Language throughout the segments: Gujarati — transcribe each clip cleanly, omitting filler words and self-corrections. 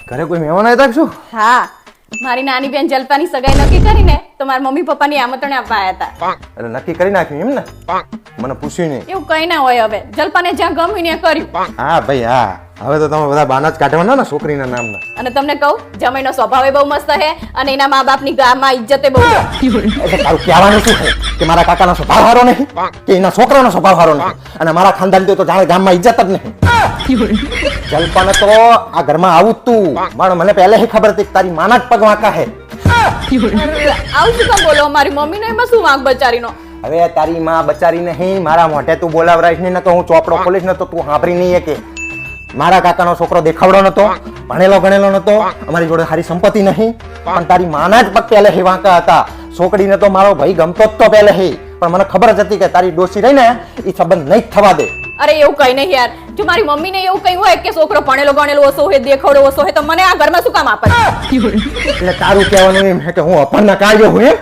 ઘરે કોઈ મહેમાન આવ્યા શું? હા, મારી નાની બેન જલપાની સગાઈ નક્કી કરીને તો મારા મમ્મી પપ્પાની આમંત્રણ આપવા આવ્યા હતા. એટલે નક્કી કરી નાખ્યું એમ ને? મને પૂછ્યું નહીં. એવું કઈ ના હોય. હવે જલપાને જ્યાં ગમ્યું ને કર્યું. હા ભાઈ હા, હવે તો તમે બધા બાના જ કાઢવાના ને છોકરીના નામના. અને તમને કહું, જમાઈનો સ્વભાવ બહુ મસ્ત છે અને એના મા બાપની ગામમાં ઇજ્જતે બહુ છે. એટલે તારું કહેવાનું શું છે કે મારા કાકાનો સ્વભાવ સારો નહીં કે એના છોકરાનો સ્વભાવ સારો નહીં અને મારા ખાનદાન તો જાણે ગામમાં ઇજ્જત જ નહીં. જલપાને તો આ ઘરમાં આવું જ તું, પણ મને પહેલેથી ખબર હતી કે તારી માના જ પગ વાંકા હે. આવું શું કામ બોલો? મારી મમ્મીનો એમાં શું વાંક બચારીનો? હવે તારી માં બચારી નહીં, મારા મોઢે તું બોલાવરાઈશ નહીં, તો હું ચોપડો ખોલીશ ને તો તું સાંભળી નહીં કે મારા કાકાનો છોકરો દેખાવડો નતો, ભણેલો ગણેલો નતો, અમારી જોડે સારી સંપત્તિ નહીં, પણ તારી માના જ પગ પહેલેથી વાંકા હતા. છોકરીને તો મારો ભાઈ ગમતો જ તો પહેલેથી, પણ મને ખબર જ હતી કે તારી ડોસી રહી ને એ સંબંધ નહીં જ થવા દે. અરે એવું કઈ નહીં યાર. જો મારી મમ્મીને એવું કહ્યું હોય કે છોકરો ભણેલો ગણેલો ઓછો હોય, દેખાવડો ઓછો હોય, તો મને આ ઘરમાં શું કામ આપે? એટલે તારું કહેવાનું એમ છે કે હું અપરના કાર્ય હું એમ?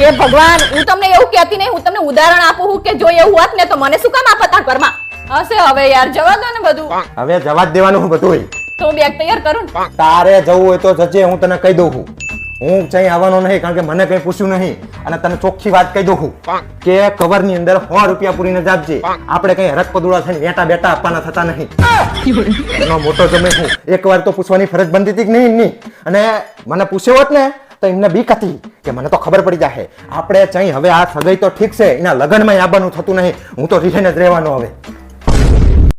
એ ભગવાન, હું તમને એવું કહેતી નહીં, હું તમને ઉદાહરણ આપું છું કે જો એવું હોત ને તો મને શું કામ આપત આ ઘરમાં? હશે હવે યાર, જવા દો ને બધું. હવે જવા જ દેવાનું હું બધું. તો હું બેગ તૈયાર કરું ને. તારે જવું હોય તો જજે, હું તને કહી દઉં છું. હું ક્યાંય આવવાનો નહીં, કારણ કે મને કઈ પૂછ્યું નહીં અને તને ચોખ્ખી વાત કહી દઉં છું કે કવર ની અંદર 100 રૂપિયા પૂરીને જાપજે. આપણે કઈ હરક પદુડા થઈને બેટા બેટા આપવાના થતા નહીં. એનો મોટો જમે હું એકવાર તો પૂછવાની ફરજ બનતી હતી કે નહીં એમની, અને મને પૂછ્યો હોત ને તો એમને બીક હતી કે મને તો ખબર પડી જાય આપણે ચાઈ હવે આ સગાઈ તો ઠીક છે, એના લગ્નમાં આવવાનું થતું નહીં, હું તો રીહેને જ રહેવાનો હવે.